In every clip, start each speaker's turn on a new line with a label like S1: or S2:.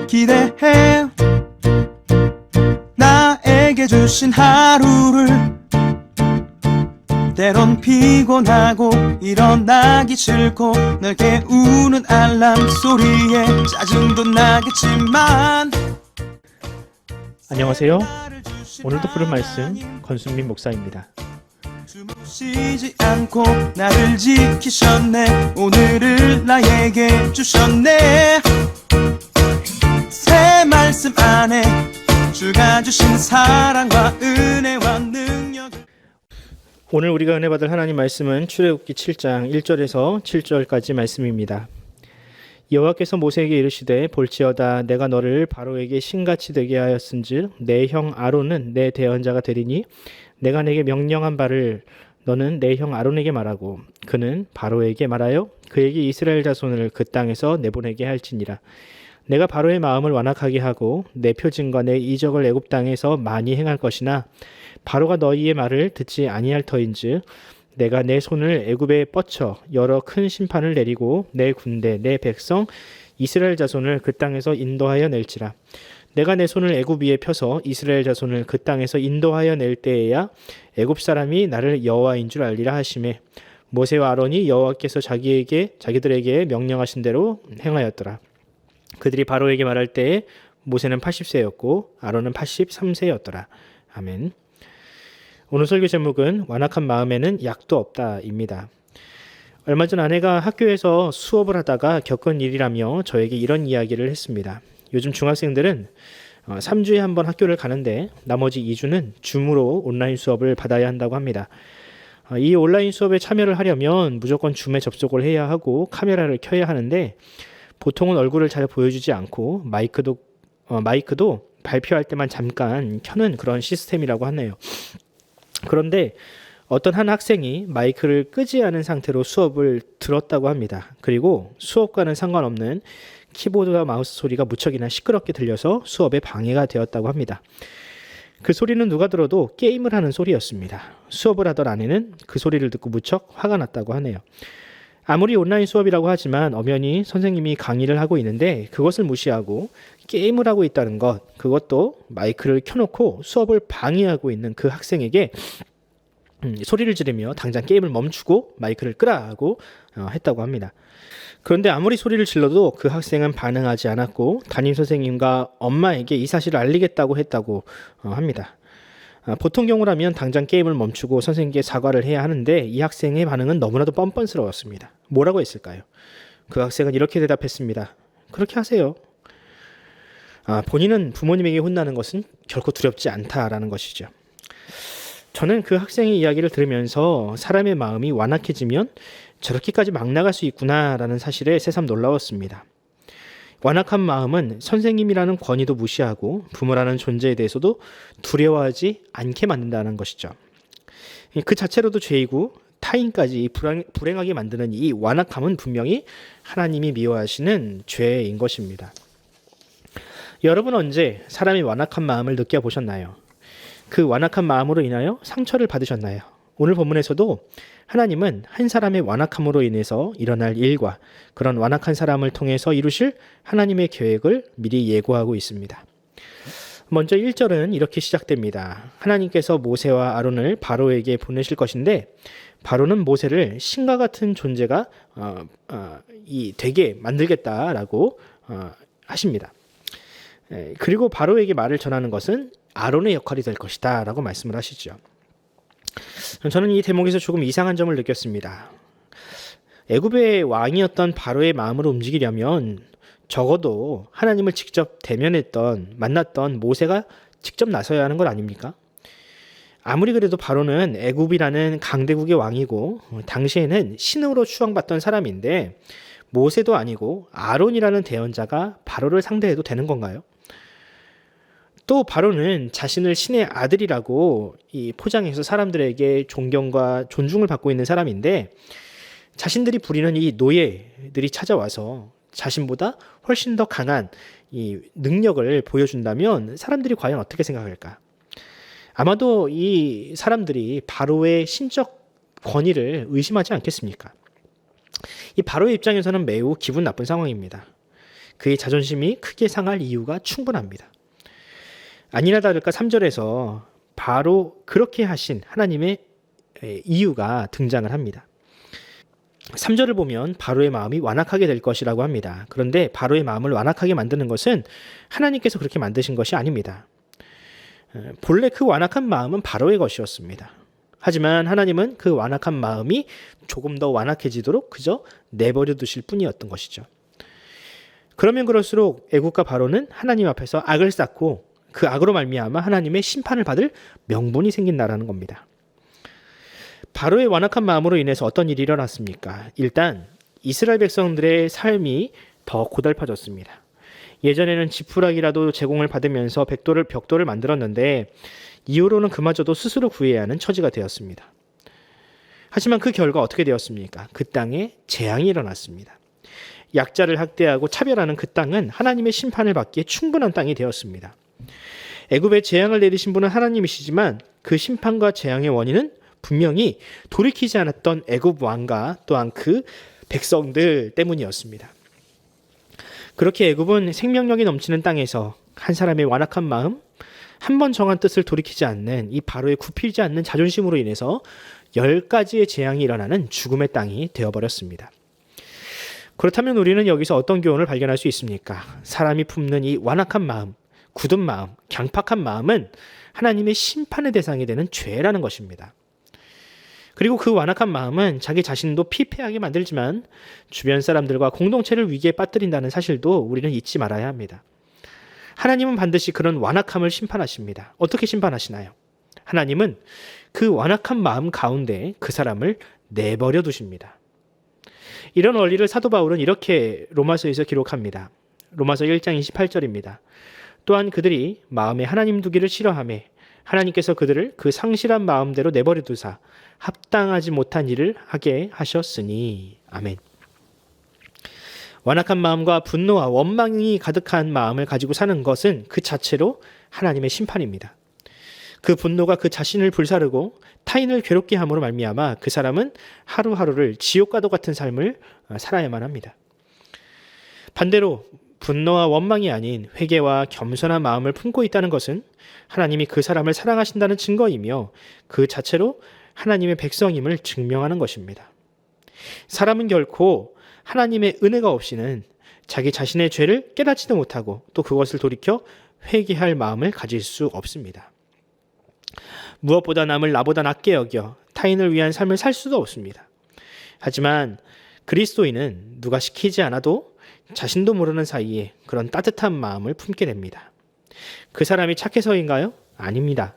S1: 기대해 나에게 주신 하루를 때론 피곤하고 일어나기 싫고 널 깨우는 알람 소리에 짜증도 나겠지만
S2: 안녕하세요. 오늘도 부른 말씀 권순민 목사입니다.
S1: 쉬지 않고 나를 지키셨네. 오늘을 나에게 주셨네. 새 말씀 안에 주가 주신 사랑과 은혜와 능력.
S2: 오늘 우리가 은혜 받을 하나님 말씀은 출애굽기 7장 1절에서 7절까지 말씀입니다. 여호와께서 모세에게 이르시되 볼지어다 내가 너를 바로에게 신같이 되게 하였은즉 내 형 아론은 내 대언자가 되리니 내가 내게 명령한 바를 너는 내 형 아론에게 말하고 그는 바로에게 말하여 그에게 이스라엘 자손을 그 땅에서 내보내게 할지니라. 내가 바로의 마음을 완악하게 하고 내 표징과 내 이적을 애굽 땅에서 많이 행할 것이나 바로가 너희의 말을 듣지 아니할 터인즉 내가 내 손을 애굽에 뻗쳐 여러 큰 심판을 내리고 내 군대 내 백성 이스라엘 자손을 그 땅에서 인도하여 낼지라. 내가 내 손을 애굽 위에 펴서 이스라엘 자손을 그 땅에서 인도하여 낼 때에야 애굽 사람이 나를 여호와인 줄 알리라 하시매 모세와 아론이 여호와께서 자기들에게 명령하신 대로 행하였더라. 그들이 바로에게 말할 때에 모세는 80세였고 아론은 83세였더라. 아멘. 오늘 설교 제목은 완악한 마음에는 약도 없다입니다. 얼마 전 아내가 학교에서 수업을 하다가 겪은 일이라며 저에게 이런 이야기를 했습니다. 요즘 중학생들은 3주에 한 번 학교를 가는데 나머지 2주는 줌으로 온라인 수업을 받아야 한다고 합니다. 이 온라인 수업에 참여를 하려면 무조건 줌에 접속을 해야 하고 카메라를 켜야 하는데 보통은 얼굴을 잘 보여주지 않고 마이크도 발표할 때만 잠깐 켜는 그런 시스템이라고 하네요. 그런데 어떤 한 학생이 마이크를 끄지 않은 상태로 수업을 들었다고 합니다. 그리고 수업과는 상관없는 키보드와 마우스 소리가 무척이나 시끄럽게 들려서 수업에 방해가 되었다고 합니다. 그 소리는 누가 들어도 게임을 하는 소리였습니다. 수업을 하던 아내는 그 소리를 듣고 무척 화가 났다고 하네요. 아무리 온라인 수업이라고 하지만 엄연히 선생님이 강의를 하고 있는데 그것을 무시하고 게임을 하고 있다는 것, 그것도 마이크를 켜놓고 수업을 방해하고 있는 그 학생에게 소리를 지르며 당장 게임을 멈추고 마이크를 끄라고 했다고 합니다. 그런데 아무리 소리를 질러도 그 학생은 반응하지 않았고 담임선생님과 엄마에게 이 사실을 알리겠다고 했다고 합니다. 보통 경우라면 당장 게임을 멈추고 선생님께 사과를 해야 하는데 이 학생의 반응은 너무나도 뻔뻔스러웠습니다. 뭐라고 했을까요? 그 학생은 이렇게 대답했습니다. 그렇게 하세요. 본인은 부모님에게 혼나는 것은 결코 두렵지 않다라는 것이죠. 저는 그 학생의 이야기를 들으면서 사람의 마음이 완악해지면 저렇게까지 막 나갈 수 있구나라는 사실에 새삼 놀라웠습니다. 완악한 마음은 선생님이라는 권위도 무시하고 부모라는 존재에 대해서도 두려워하지 않게 만든다는 것이죠. 그 자체로도 죄이고 타인까지 불행하게 만드는 이 완악함은 분명히 하나님이 미워하시는 죄인 것입니다. 여러분 언제 사람의 완악한 마음을 느껴보셨나요? 그 완악한 마음으로 인하여 상처를 받으셨나요? 오늘 본문에서도 하나님은 한 사람의 완악함으로 인해서 일어날 일과 그런 완악한 사람을 통해서 이루실 하나님의 계획을 미리 예고하고 있습니다. 먼저 1절은 이렇게 시작됩니다. 하나님께서 모세와 아론을 바로에게 보내실 것인데 바로는 모세를 신과 같은 존재가 되게 만들겠다라고 하십니다. 그리고 바로에게 말을 전하는 것은 아론의 역할이 될 것이다 라고 말씀을 하시죠. 저는 이 대목에서 조금 이상한 점을 느꼈습니다. 애굽의 왕이었던 바로의 마음으로 움직이려면 적어도 하나님을 직접 만났던 모세가 직접 나서야 하는 것 아닙니까? 아무리 그래도 바로는 애굽이라는 강대국의 왕이고 당시에는 신으로 추앙받던 사람인데 모세도 아니고 아론이라는 대언자가 바로를 상대해도 되는 건가요? 또 바로는 자신을 신의 아들이라고 포장해서 사람들에게 존경과 존중을 받고 있는 사람인데 자신들이 부리는 이 노예들이 찾아와서 자신보다 훨씬 더 강한 이 능력을 보여준다면 사람들이 과연 어떻게 생각할까? 아마도 이 사람들이 바로의 신적 권위를 의심하지 않겠습니까? 이 바로의 입장에서는 매우 기분 나쁜 상황입니다. 그의 자존심이 크게 상할 이유가 충분합니다. 아니나 다를까 3절에서 바로 그렇게 하신 하나님의 이유가 등장을 합니다. 3절을 보면 바로의 마음이 완악하게 될 것이라고 합니다. 그런데 바로의 마음을 완악하게 만드는 것은 하나님께서 그렇게 만드신 것이 아닙니다. 본래 그 완악한 마음은 바로의 것이었습니다. 하지만 하나님은 그 완악한 마음이 조금 더 완악해지도록 그저 내버려 두실 뿐이었던 것이죠. 그러면 그럴수록 애국과 바로는 하나님 앞에서 악을 쌓고 그 악으로 말미암아 하나님의 심판을 받을 명분이 생긴다라는 겁니다. 바로의 완악한 마음으로 인해서 어떤 일이 일어났습니까? 일단 이스라엘 백성들의 삶이 더 고달파졌습니다. 예전에는 지푸라기라도 제공을 받으면서 벽돌을 만들었는데 이후로는 그마저도 스스로 구해야 하는 처지가 되었습니다. 하지만 그 결과 어떻게 되었습니까? 그 땅에 재앙이 일어났습니다. 약자를 학대하고 차별하는 그 땅은 하나님의 심판을 받기에 충분한 땅이 되었습니다. 애굽에 재앙을 내리신 분은 하나님이시지만 그 심판과 재앙의 원인은 분명히 돌이키지 않았던 애굽 왕과 또한 그 백성들 때문이었습니다. 그렇게 애굽은 생명력이 넘치는 땅에서 한 사람의 완악한 마음, 한 번 정한 뜻을 돌이키지 않는 이 바로의 굽히지 않는 자존심으로 인해서 10가지의 재앙이 일어나는 죽음의 땅이 되어버렸습니다. 그렇다면 우리는 여기서 어떤 교훈을 발견할 수 있습니까? 사람이 품는 이 완악한 마음, 굳은 마음, 강팍한 마음은 하나님의 심판의 대상이 되는 죄라는 것입니다. 그리고 그 완악한 마음은 자기 자신도 피폐하게 만들지만 주변 사람들과 공동체를 위기에 빠뜨린다는 사실도 우리는 잊지 말아야 합니다. 하나님은 반드시 그런 완악함을 심판하십니다. 어떻게 심판하시나요? 하나님은 그 완악한 마음 가운데 그 사람을 내버려 두십니다. 이런 원리를 사도 바울은 이렇게 로마서에서 기록합니다. 로마서 1장 28절입니다. 또한 그들이 마음에 하나님 두기를 싫어하며 하나님께서 그들을 그 상실한 마음대로 내버려 두사 합당하지 못한 일을 하게 하셨으니. 아멘. 완악한 마음과 분노와 원망이 가득한 마음을 가지고 사는 것은 그 자체로 하나님의 심판입니다. 그 분노가 그 자신을 불사르고 타인을 괴롭게 함으로 말미암아 그 사람은 하루하루를 지옥과도 같은 삶을 살아야만 합니다. 반대로 분노와 원망이 아닌 회개와 겸손한 마음을 품고 있다는 것은 하나님이 그 사람을 사랑하신다는 증거이며 그 자체로 하나님의 백성임을 증명하는 것입니다. 사람은 결코 하나님의 은혜가 없이는 자기 자신의 죄를 깨닫지도 못하고 또 그것을 돌이켜 회개할 마음을 가질 수 없습니다. 무엇보다 남을 나보다 낮게 여겨 타인을 위한 삶을 살 수도 없습니다. 하지만 그리스도인은 누가 시키지 않아도 자신도 모르는 사이에 그런 따뜻한 마음을 품게 됩니다. 그 사람이 착해서인가요? 아닙니다.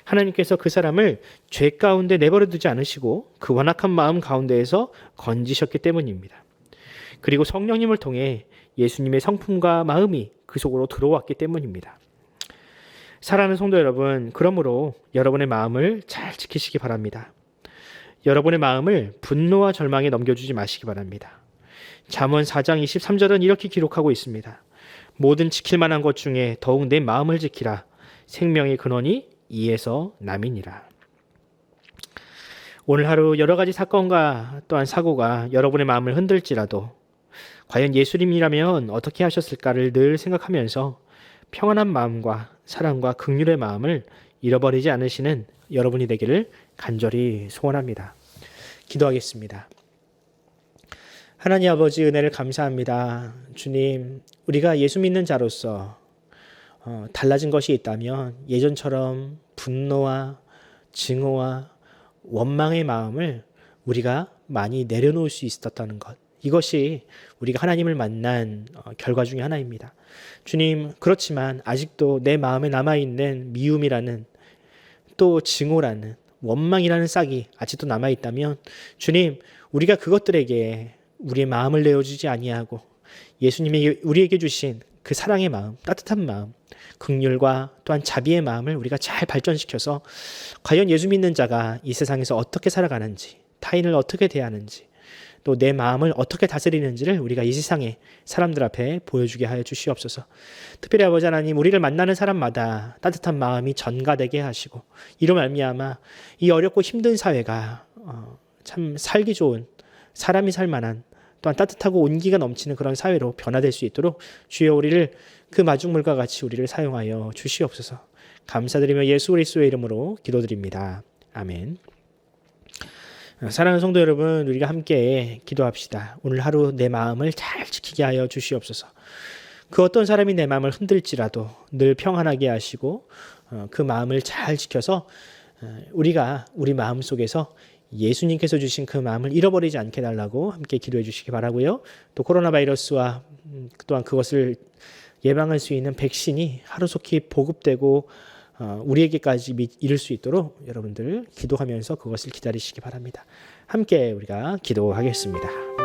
S2: 하나님께서 그 사람을 죄 가운데 내버려 두지 않으시고 그 완악한 마음 가운데에서 건지셨기 때문입니다. 그리고 성령님을 통해 예수님의 성품과 마음이 그 속으로 들어왔기 때문입니다. 사랑하는 성도 여러분, 그러므로 여러분의 마음을 잘 지키시기 바랍니다. 여러분의 마음을 분노와 절망에 넘겨주지 마시기 바랍니다. 잠언 4장 23절은 이렇게 기록하고 있습니다. 모든 지킬 만한 것 중에 더욱 내 마음을 지키라. 생명의 근원이 이에서 남이니라. 오늘 하루 여러 가지 사건과 또한 사고가 여러분의 마음을 흔들지라도 과연 예수님이라면 어떻게 하셨을까를 늘 생각하면서 평안한 마음과 사랑과 긍휼의 마음을 잃어버리지 않으시는 여러분이 되기를 간절히 소원합니다. 기도하겠습니다. 하나님 아버지, 은혜를 감사합니다. 주님, 우리가 예수 믿는 자로서 달라진 것이 있다면 예전처럼 분노와 증오와 원망의 마음을 우리가 많이 내려놓을 수 있었다는 것, 이것이 우리가 하나님을 만난 결과 중에 하나입니다. 주님, 그렇지만 아직도 내 마음에 남아있는 미움이라는, 또 증오라는, 원망이라는 싹이 아직도 남아있다면 주님, 우리가 그것들에게 우리의 마음을 내어주지 아니하고 예수님이 우리에게 주신 그 사랑의 마음, 따뜻한 마음, 긍휼과 또한 자비의 마음을 우리가 잘 발전시켜서 과연 예수 믿는 자가 이 세상에서 어떻게 살아가는지, 타인을 어떻게 대하는지, 또 내 마음을 어떻게 다스리는지를 우리가 이 세상에 사람들 앞에 보여주게 하여 주시옵소서. 특별히 아버지 하나님, 우리를 만나는 사람마다 따뜻한 마음이 전가되게 하시고 이로 말미암아 이 어렵고 힘든 사회가 참 살기 좋은, 사람이 살 만한 또한 따뜻하고 온기가 넘치는 그런 사회로 변화될 수 있도록 주여 우리를 그 마중물과 같이 우리를 사용하여 주시옵소서. 감사드리며 예수 그리스도의 이름으로 기도드립니다. 아멘. 사랑하는 성도 여러분, 우리가 함께 기도합시다. 오늘 하루 내 마음을 잘 지키게 하여 주시옵소서. 그 어떤 사람이 내 마음을 흔들지라도 늘 평안하게 하시고 그 마음을 잘 지켜서 우리가 우리 마음 속에서 예수님께서 주신 그 마음을 잃어버리지 않게 달라고 함께 기도해 주시기 바라고요. 또 코로나 바이러스와 또한 그것을 예방할 수 있는 백신이 하루속히 보급되고 우리에게까지 이를 수 있도록 여러분들 기도하면서 그것을 기다리시기 바랍니다. 함께 우리가 기도하겠습니다.